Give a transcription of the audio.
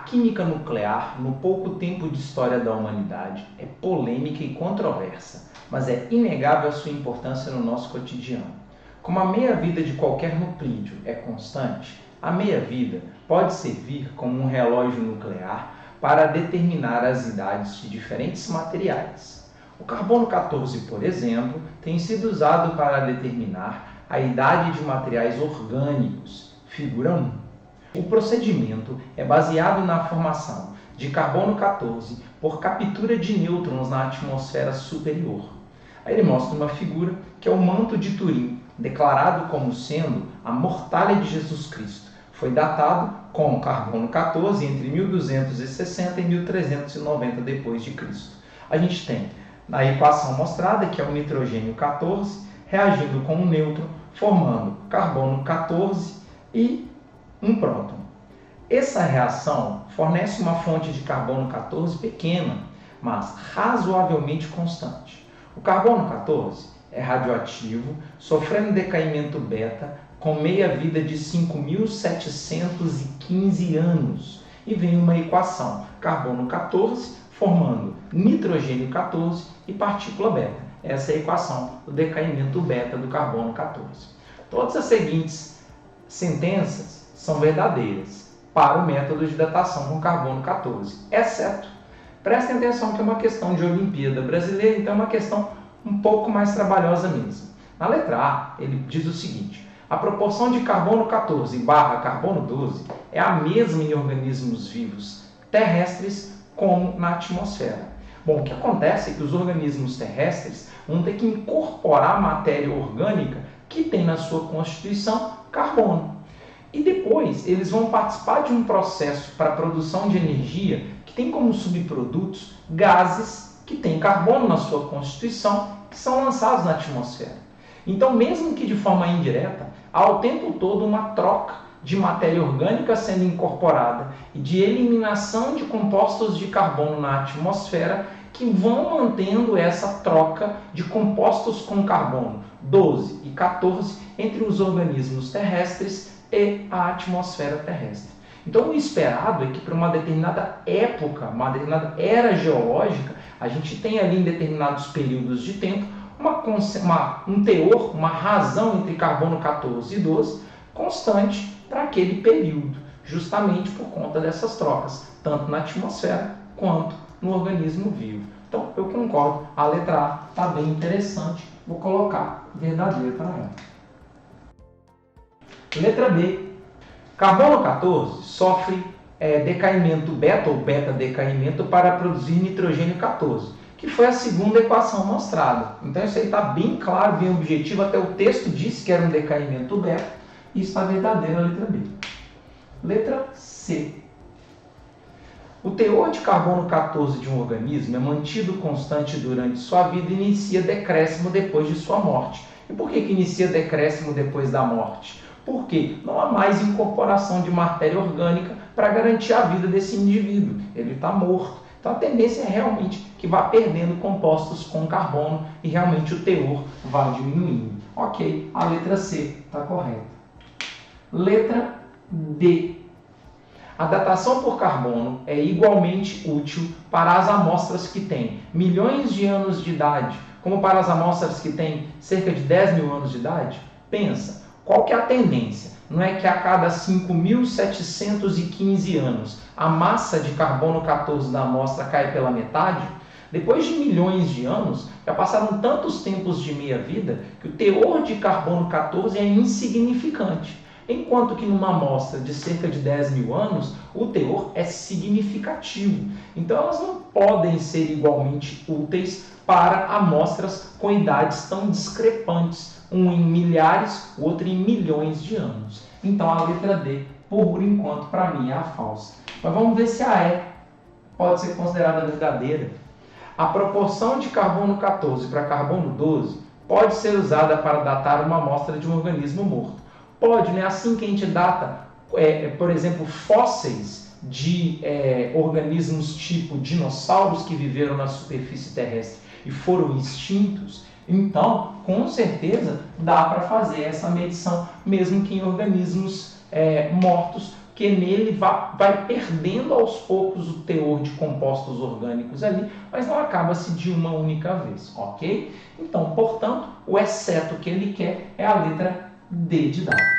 química nuclear, no pouco tempo de história da humanidade, é polêmica e controversa, mas é inegável a sua importância no nosso cotidiano. Como a meia-vida de qualquer nuclídeo é constante, a meia-vida pode servir como um relógio nuclear para determinar as idades de diferentes materiais. O carbono 14, por exemplo, tem sido usado para determinar a idade de materiais orgânicos, figura 1. O procedimento é baseado na formação de carbono 14 por captura de nêutrons na atmosfera superior. Aí ele mostra uma figura que é o manto de Turim, declarado como sendo a mortalha de Jesus Cristo. Foi datado com carbono 14 entre 1260 e 1390 d.C. A gente tem na equação mostrada que é o nitrogênio 14 reagindo com um nêutron, formando carbono 14 e um próton. Essa reação fornece uma fonte de carbono 14 pequena, mas razoavelmente constante. O carbono 14 é radioativo, sofrendo decaimento beta, com meia-vida de 5.715 anos. E vem uma equação, carbono 14 formando nitrogênio 14 e partícula beta. Essa é a equação do decaimento beta do carbono 14. Todas as seguintes sentenças são verdadeiras para o método de datação com carbono 14, exceto, prestem atenção que é uma questão de Olimpíada Brasileira, então é uma questão um pouco mais trabalhosa mesmo. Na letra A, ele diz o seguinte: a proporção de carbono 14 barra carbono 12 é a mesma em organismos vivos terrestres como na atmosfera. Bom, o que acontece é que os organismos terrestres vão ter que incorporar matéria orgânica que tem na sua constituição carbono. E depois eles vão participar de um processo para a produção de energia que tem como subprodutos gases que têm carbono na sua constituição, que são lançados na atmosfera. Então, mesmo que de forma indireta, há o tempo todo uma troca de matéria orgânica sendo incorporada e de eliminação de compostos de carbono na atmosfera que vão mantendo essa troca de compostos com carbono 12 e 14 entre os organismos terrestres e a atmosfera terrestre. Então, o esperado é que para uma determinada época, uma determinada era geológica, a gente tem ali em determinados períodos de tempo um teor, uma razão entre carbono 14 e 12 constante para aquele período, justamente por conta dessas trocas, tanto na atmosfera quanto no organismo vivo. Então, eu concordo, a letra A está bem interessante, vou colocar verdadeiro para ela. Letra B. Carbono 14 sofre decaimento beta ou beta-decaimento para produzir nitrogênio 14, que foi a segunda equação mostrada. Então isso aí está bem claro, bem objetivo, até o texto disse que era um decaimento beta, e isso está verdadeiro na letra B. Letra C. O teor de carbono 14 de um organismo é mantido constante durante sua vida e inicia decréscimo depois de sua morte. E por que inicia decréscimo depois da morte? Porque não há mais incorporação de matéria orgânica para garantir a vida desse indivíduo. Ele está morto. Então a tendência é realmente que vá perdendo compostos com carbono e realmente o teor vai diminuindo. Ok, a letra C está correta. Letra D. A datação por carbono é igualmente útil para as amostras que têm milhões de anos de idade, como para as amostras que têm cerca de 10 mil anos de idade? Pensa. Qual que é a tendência? Não é que a cada 5.715 anos a massa de carbono 14 da amostra cai pela metade? Depois de milhões de anos, já passaram tantos tempos de meia-vida que o teor de carbono 14 é insignificante. Enquanto que numa amostra de cerca de 10 mil anos, o teor é significativo. Então elas não podem ser igualmente úteis para amostras com idades tão discrepantes. Um em milhares, o outro em milhões de anos. Então a letra D, por enquanto, para mim é a falsa. Mas vamos ver se a E pode ser considerada verdadeira. A proporção de carbono 14 para carbono 12 pode ser usada para datar uma amostra de um organismo morto. Pode, né? Assim que a gente data, por exemplo, fósseis de organismos tipo dinossauros que viveram na superfície terrestre e foram extintos. Então, com certeza, dá para fazer essa medição, mesmo que em organismos mortos que nele vai perdendo aos poucos o teor de compostos orgânicos ali, mas não acaba-se de uma única vez, ok? Então, portanto, o exceto que ele quer é a letra D de dado.